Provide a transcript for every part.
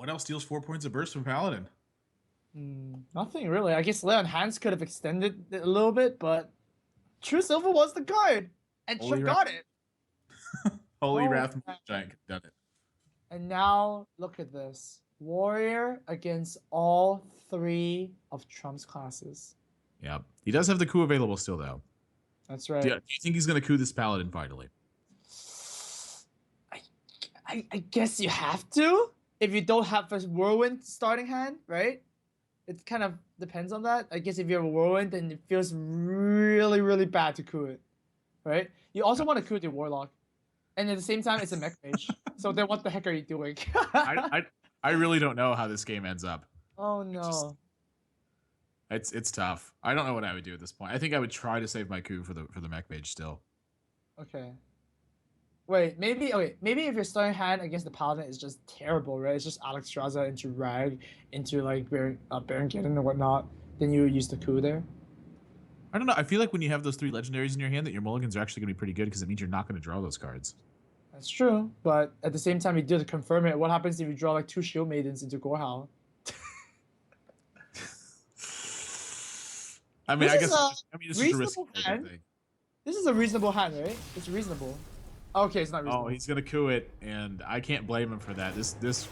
What else deals 4 points of burst from Paladin? Nothing really. I guess Leon Hans could have extended it a little bit, but True Silver was the card, and Holy Trump Wrath, got it. Holy Oh, Wrath man. Giant could have done it. And now look at this. Warrior against all three of Trump's classes. Yeah, he does have the coup available still, though. That's Do right. you think he's going to coup this Paladin finally? I, I guess you have to if you don't have a whirlwind starting hand, right? It kind of depends on that. I guess if you have a whirlwind, then it feels really, really bad to coup it, right? You also want to coup the warlock, and at the same time, it's a mech mage. So then, what the heck are you doing? I, I I really don't know how this game ends up. Oh It's just no. it's tough. I don't know what I would do at this point. I think I would try to save my coup for the mech mage still. Okay. Wait, maybe okay. Maybe if your starting hand against the paladin is just terrible, right? It's just Alex Straza into Rag, into like Baron Geddon and whatnot. Then you use the coup there. I don't know. I feel like when you have those 3 legendaries in your hand, that your mulligans are actually going to be pretty good because it means you're not going to draw those cards. That's true, but at the same time, you do to confirm it. What happens if you draw like two Shield Maidens into Gorehal? I mean, This I is guess. a I mean, it's just a risky reasonable hand. thing. This is a reasonable hand, right? It's reasonable. Okay, it's not reasonable. Oh, he's going to coup it, and I can't blame him for that. This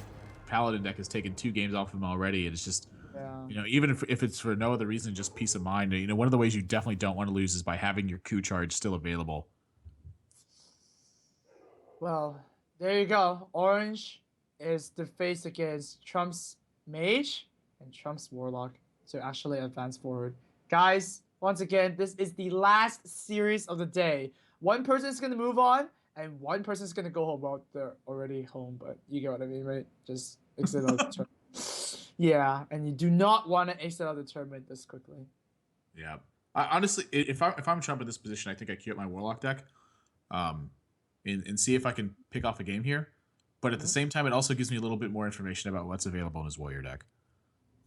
paladin deck has taken 2 games off him already, and it's just. Yeah. Even if it's for no other reason, just peace of mind. One of the ways you definitely don't want to lose is by having your coup charge still available. Well, there you go. Orange is the face against Trump's Mage and Trump's Warlock to actually advance forward. Guys, once again, this is the last series of the day. One person is going to move on, and one person is going to go home. Well, they're already home, but you get what I mean, right? Just exit out the tournament. Yeah, and you do not want to exit out the tournament this quickly. Yeah. Honestly, if I'm Trump in this position, I think I queue up my Warlock deck, and see if I can pick off a game here. But at the same time, it also gives me a little bit more information about what's available in his Warrior deck.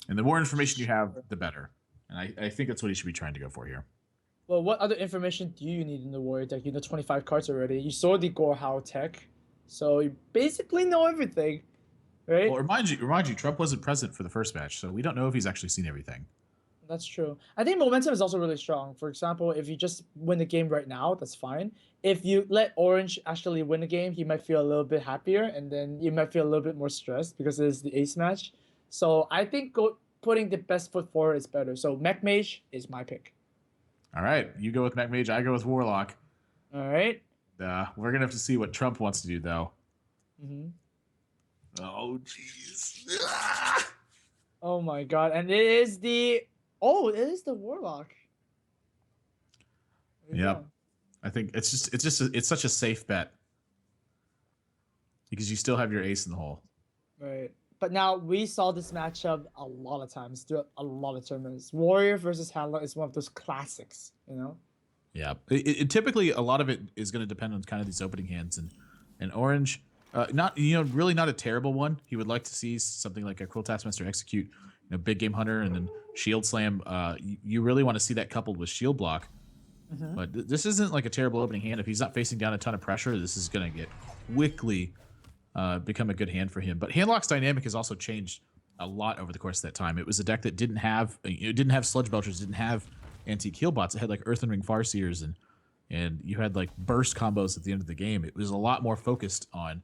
And the more information you have, the better. And I think that's what he should be trying to go for here. Well, what other information do you need in the Warrior deck? You know 25 cards already. You saw the Gorehao tech, so you basically know everything, right? Well, remind you, Trump wasn't present for the first match, so we don't know if he's actually seen everything. That's true. I think momentum is also really strong. For example, if you just win the game right now, that's fine. If you let Orange actually win the game, he might feel a little bit happier, and then you might feel a little bit more stressed because it is the ace match. So I think putting the best foot forward is better. So Mech Mage is my pick. All right, you go with Mech Mage, I go with Warlock. All right. We're gonna have to see what Trump wants to do, though. Mm-hmm. Oh, jeez. Oh my God! And it is the it is the Warlock. Yep. I think it's such a safe bet because you still have your ace in the hole. Right. But now we saw this matchup a lot of times through a lot of tournaments. Warrior versus Handler is one of those classics, you know? Yeah. Typically a lot of it is going to depend on kind of these opening hands and Orange. Not really not a terrible one. He would like to see something like a Cruel Taskmaster execute, Big Game Hunter and then Shield Slam. You really want to see that coupled with Shield Block. Mm-hmm. But this isn't like a terrible opening hand. If he's not facing down a ton of pressure, this is going to get quickly become a good hand for him. But Handlock's dynamic has also changed a lot over the course of that time. It was a deck that didn't have Sludge Belchers, didn't have Antique Heal Bots. It had like Earthen Ring Farseers and you had like burst combos at the end of the game. It was a lot more focused on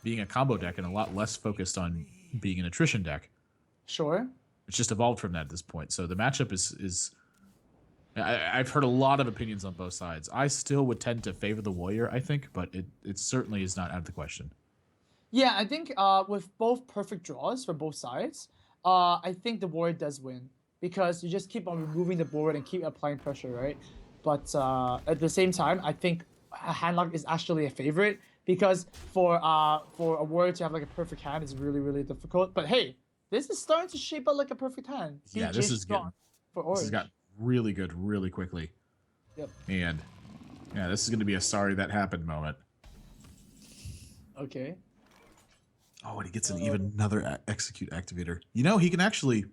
being a combo deck and a lot less focused on being an attrition deck. Sure. It's just evolved from that at this point. So the matchup is I've heard a lot of opinions on both sides. I still would tend to favor the Warrior, I think, but it certainly is not out of the question. Yeah, I think with both perfect draws for both sides, I think the Warrior does win because you just keep on removing the board and keep applying pressure, right? But at the same time, I think Handlock is actually a favorite because for a Warrior to have like a perfect hand is really, really difficult. But hey, this is starting to shape up like a perfect hand. Yeah, CJ this is strong getting for Orange. this has got really good really quickly. Yep. And yeah, this is going to be a sorry that happened moment. Okay. Oh, and he gets even another execute activator. He can actually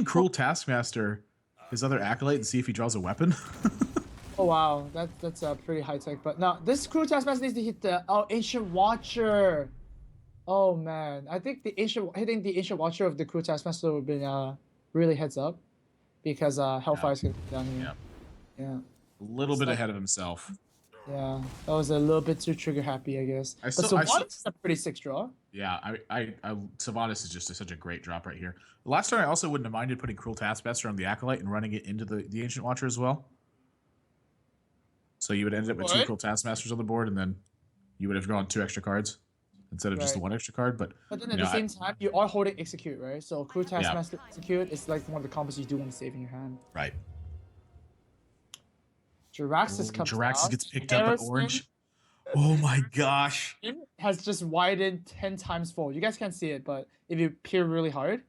Cruel Taskmaster his other acolyte and see if he draws a weapon. Oh wow, that's pretty high tech. But now this Cruel Taskmaster needs to hit the Ancient Watcher. Oh man, I think the ancient watcher of the crew taskmaster would have been really heads up because Yeah. Hellfire's gonna come down here. Yeah. Yeah. A little It's bit like ahead of himself. yeah, that was a little bit too trigger happy, I guess. I But still, I still, Sylvanas is a pretty sick draw. yeah. Sylvanas is just such a great drop right here. Last turn, I also wouldn't have minded putting Cruel Taskmaster on the Acolyte and running it into the Ancient Watcher as well. So you would end up with two What? Cruel Taskmasters on the board, and then you would have drawn 2 extra cards instead of just the Right. 1 extra card. But But then you at know, the same time, you are holding execute, right? So crew yeah, taskmaster execute is like one of the combos you do want to save in your hand. right. Jiraxis comes Jiraxis down. gets picked up at Harrison orange. Oh my gosh. has just widened 10 times fold. You guys can't see it, but if you peer really hard,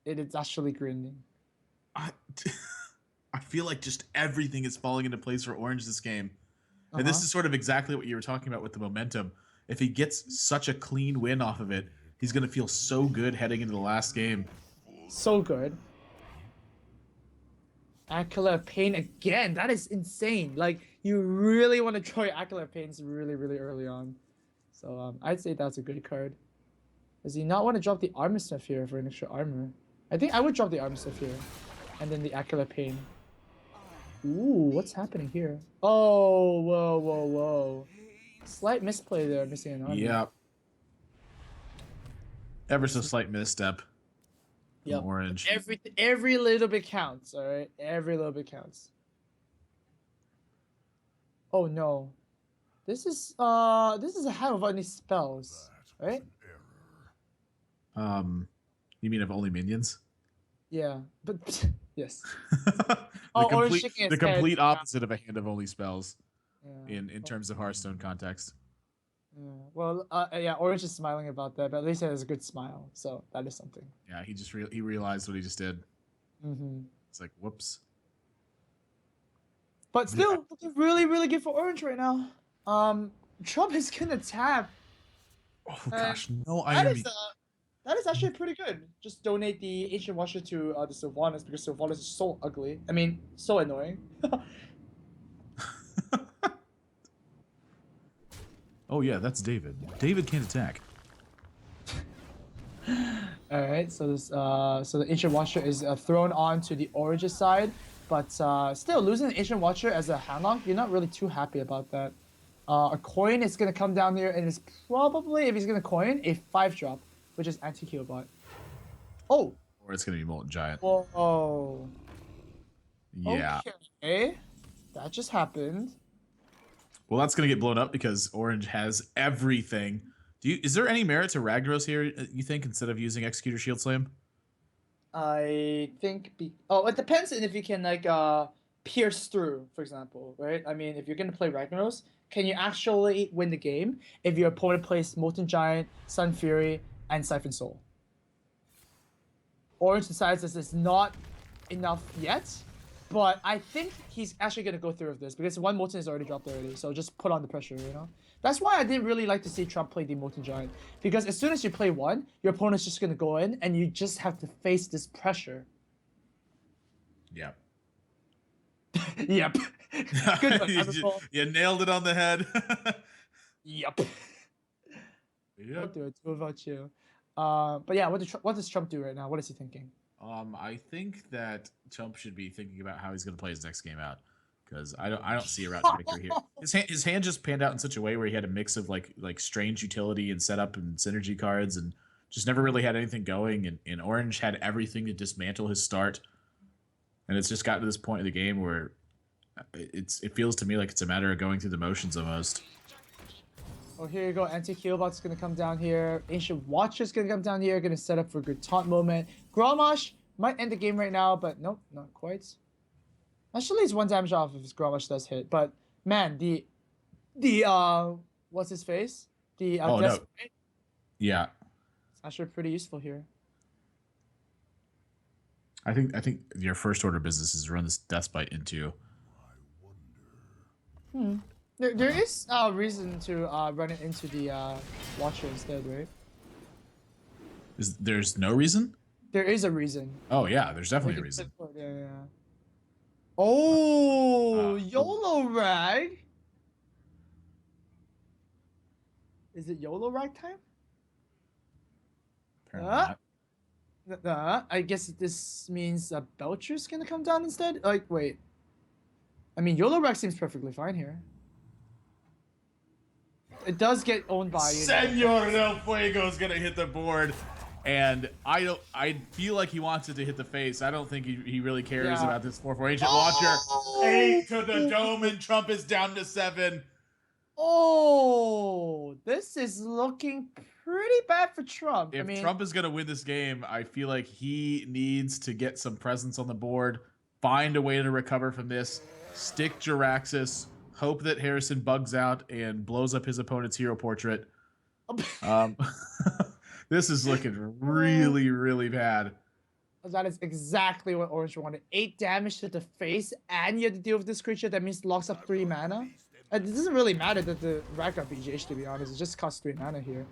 it is actually grinding. I, I feel like just everything is falling into place for orange this game. And this Uh-huh. is sort of exactly what you were talking about with the momentum. If he gets such a clean win off of it, he's going to feel so good heading into the last game. So good. Acolyte of Pain again. That is insane. Like, you really want to try Acolyte of Pains really, really early on. So I'd say that's a good card. Does he not want to drop the Armor Stuff here for an extra armor? I think I would drop the Armor Stuff here. And then the Acolyte of Pain. Ooh, what's happening here? Oh, whoa, whoa, whoa. Slight misplay there, missing an armor. Yeah. Ever so slight misstep. Yep. Orange. Every little bit counts, all right? Every little bit counts. Oh no. This is a hand without any spells, right? You mean of only minions? Yeah, but yes. the Orange complete, shaking the his head. complete opposite of a hand of only spells Yeah. in terms of Hearthstone context. Yeah. Well, yeah, Orange is smiling about that, but at least it has a good smile, so that is something. Yeah, he just he realized what he just did. Mm-hmm. It's like, whoops. But still, looking really, really good for Orange right now. Trump is gonna tap. Oh gosh, no That irony. that is actually pretty good. Just donate the Ancient Watcher to the Sylvanas because Sylvanas is so ugly. I mean, so annoying. Oh yeah, that's David. David can't attack. All right, so this so the Ancient Watcher is thrown on to the Orange side, but still losing the Ancient Watcher as a handlock, you're not really too happy about that. A coin is gonna come down here, and it's probably, if he's gonna coin, a 5-drop, which is anti-Keelbot. Oh. Or it's gonna be Molten Giant. Whoa. Yeah. Okay. That just happened. Well, that's gonna get blown up because Orange has everything. Is there any merit to Ragnaros here, you think, instead of using Executor Shield Slam? I think it depends on if you can like pierce through, for example, right? I mean, if you're gonna play Ragnaros, can you actually win the game if your opponent plays Molten Giant, Sun Fury, and Siphon Soul? Orange decides this is not enough yet, but I think he's actually gonna go through with this because one Molten is already dropped already, so just put on the pressure, you know? That's why I didn't really like to see Trump play the Molten Giant, because as soon as you play one, your opponent's just gonna go in and you just have to face this pressure. Yeah. Yep. Good one, Everpool. You nailed it on the head. Yep. Yeah. What about you? But yeah, what does Trump do right now? What is he thinking? I think that Trump should be thinking about how he's going to play his next game out, because I don't see a route to victory here. His hand just panned out in such a way where he had a mix of like strange utility and setup and synergy cards, and just never really had anything going. And Orange had everything to dismantle his start, and it's just gotten to this point of the game where it feels to me like it's a matter of going through the motions almost. Oh, here you go. Anti-Keelbot's gonna come down here. Ancient Watcher's gonna come down here. Gonna set up for a good taunt moment. Grommash might end the game right now, but nope, not quite. Actually, it's 1 damage off if his Grommash does hit. But man, the what's his face? The Oh, no. Despite, Yeah, it's actually pretty useful here. I think your first order of business is run this Deathbite into. There is a reason to run it into the Watcher instead, right? There's no reason? There is a reason. Oh yeah, there's definitely a reason. Yeah. Oh, YOLO Rag. Is it YOLO Rag time? Apparently not. I guess this means Belcher's gonna come down instead. Like, wait. I mean, YOLO Rex seems perfectly fine here. It does get owned by you. Senor Del Fuego is gonna hit the board, and I feel like he wants it to hit the face. I don't think he really cares about this 4/4 ancient launcher. 8 to the dome, and Trump is down to 7. Oh, this is looking pretty bad for Trump. If Trump is gonna win this game, I feel like he needs to get some presence on the board, find a way to recover from this, stick Jiraxis, hope that Harrison bugs out and blows up his opponent's hero portrait. This is looking really, really bad. That is exactly what Orange wanted. 8 damage to the face, and you have to deal with this creature that means locks up 3 mana. It doesn't really matter that the rack up BGH, to be honest. It just costs 3 mana here.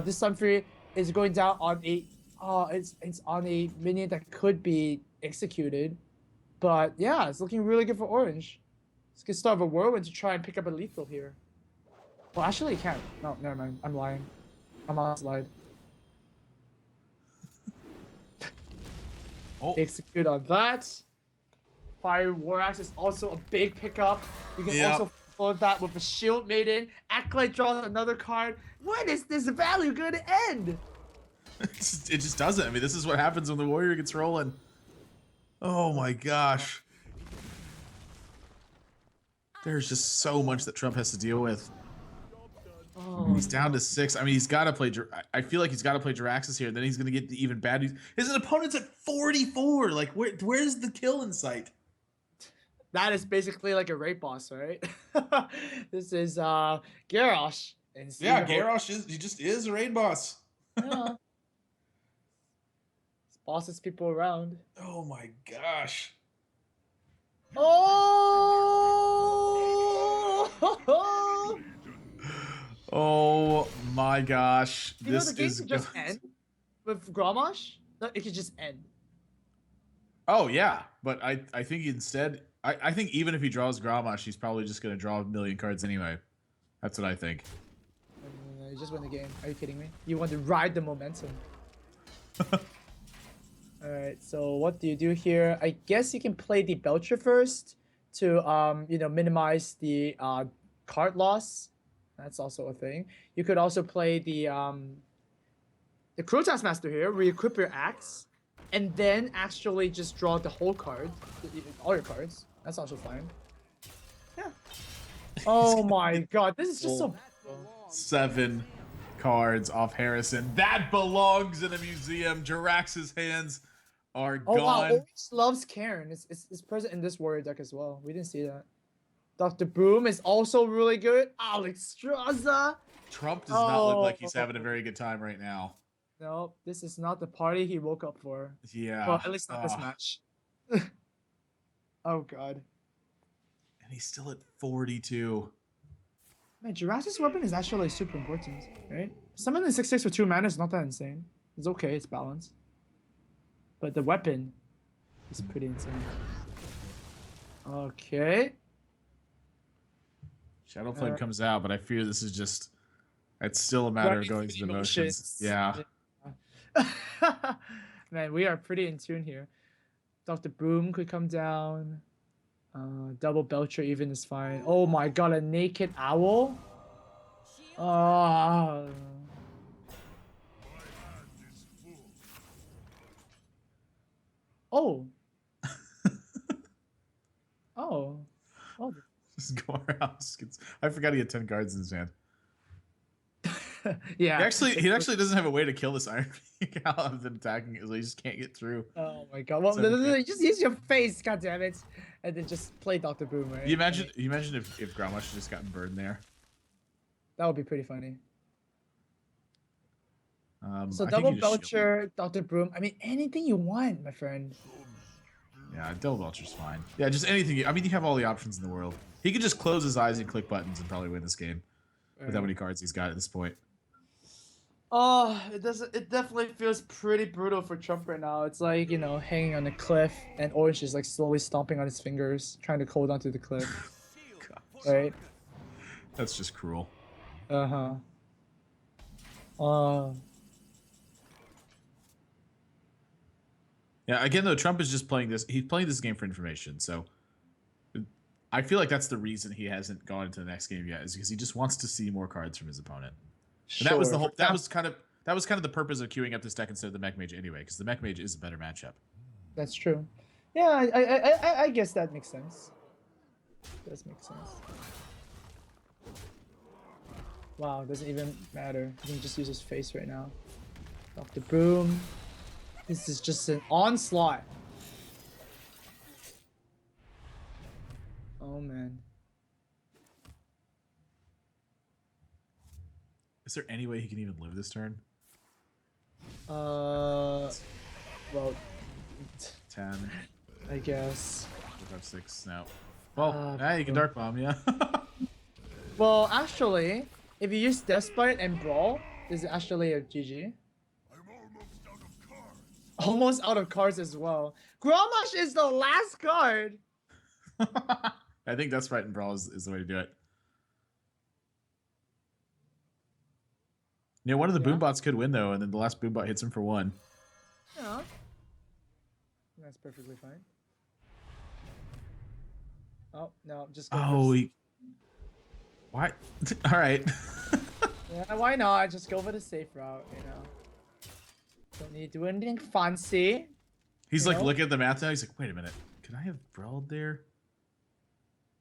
This Sun Fury is going down on a it's on a minion that could be executed. But yeah, it's looking really good for Orange. It's gonna start a whirlwind to try and pick up a lethal here. Well, actually, he can't. No, never mind. I'm lying. I'm on slide. Execute on that. Fire War Axe is also a big pickup. You can also follow that with a Shield Maiden. Acolyte draws another card. When is this value going to end? It just doesn't. I mean, this is what happens when the warrior gets rolling. Oh my gosh. There's just so much that Trump has to deal with. Oh, he's down to 6. I mean, he's got to play. I feel like he's got to play Jiraxis here. Then he's going to get the even bad news. His opponent's at 44. Like, where's the kill in sight? That is basically like a raid boss, right? This is Garrosh. Yeah, Garrosh just is a raid boss. Yeah. Bosses people around. Oh my gosh. Oh! Oh my gosh. You know, the game could just end with Grommash? No, it could just end. Oh yeah, but I think instead I think even if he draws Grommash, he's probably just gonna draw a million cards anyway. That's what I think. You just win the game. Are you kidding me? You want to ride the momentum. Alright, so what do you do here? I guess you can play the Belcher first to minimize the card loss. That's also a thing. You could also play the Cruel Taskmaster here, re-equip your axe, and then actually just draw the whole card, all your cards. That's also fine. Yeah. Oh my god, this is just so. 7 cards off Harrison. That belongs in a museum. Jirax's hands are gone. Oh wow, Orange loves Karen. It's present in this warrior deck as well. We didn't see that. Dr. Boom is also really good. Alex Straza. Trump does not look like he's having a very good time right now. No, this is not the party he woke up for. Yeah. Well, at least not this match. Oh god. And he's still at 42. Man, Jurassic's weapon is actually super important, right? Summoning 6/6 for 2 mana is not that insane. It's okay, it's balanced. But the weapon is pretty insane. Okay. Shadow Flame comes out, but I fear this is just... It's still a matter of going through the motions. Yeah. Man, we are pretty in tune here. Dr. Boom could come down. Double Belcher even is fine. Oh my god, a Naked Owl? Oh. Oh. Oh. Just go around. I forgot he had 10 cards in his hand. Yeah. He actually doesn't have a way to kill this Iron Beak other than attacking it, so he just can't get through. Oh my god. Well, no, just use your face, god damn it. And then just play Dr. Boom, right? You imagine if Grommash had just gotten burned there. That would be pretty funny. So I double Belcher, Dr. Broom. I mean, anything you want, my friend. Yeah, double Belcher's fine. Yeah, just anything. I mean, you have all the options in the world. He could just close his eyes and click buttons and probably win this game with how many cards he's got at this point. Oh, it doesn't. It definitely feels pretty brutal for Trump right now. It's like, hanging on a cliff, and Orange is like slowly stomping on his fingers, trying to hold onto the cliff. Right? That's just cruel. Yeah, again though, Trump is just playing this. He's playing this game for information. So I feel like that's the reason he hasn't gone into the next game yet, is because he just wants to see more cards from his opponent. And that was the whole. That was kind of the purpose of queuing up this deck instead of the Mech Mage anyway, because the Mech Mage is a better matchup. That's true. Yeah, I guess that makes sense. Does make sense. Wow, doesn't even matter. He can just use his face right now. Off the boom. This is just an onslaught. Oh man. Is there any way he can even live this turn? Well, 10. I guess. 5, 6. No. Well, you can Dark Bomb, yeah. Well, actually, if you use Despite and Brawl, this is actually a GG. Almost out of cards as well. Grommash is the last card. I think Despite and Brawl is the way to do it. You know, one of the boombots could win though, and then the last boombot hits him for 1. Yeah. That's perfectly fine. Oh, no, just go What? All right. Yeah, why not? Just go for the safe route, you know. Don't need to do anything fancy. He's like looking at the math now. He's like, wait a minute. Could I have brawled there?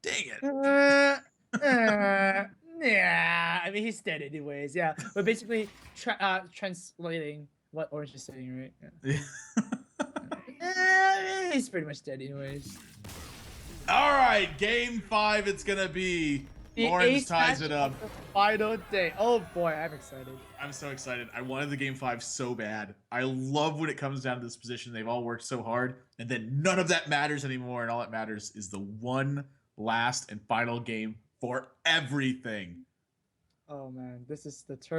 Dang it. Yeah, I mean, he's dead anyways. Yeah, we're basically translating what Orange is saying, right? Yeah. He's pretty much dead anyways. All right, game 5. It's gonna be Orange ties it up. Final day. Oh boy, I'm excited. I'm so excited. I wanted the game 5 so bad. I love when it comes down to this position. They've all worked so hard, and then none of that matters anymore. And all that matters is the one last and final game for everything. Oh man, this is the turn.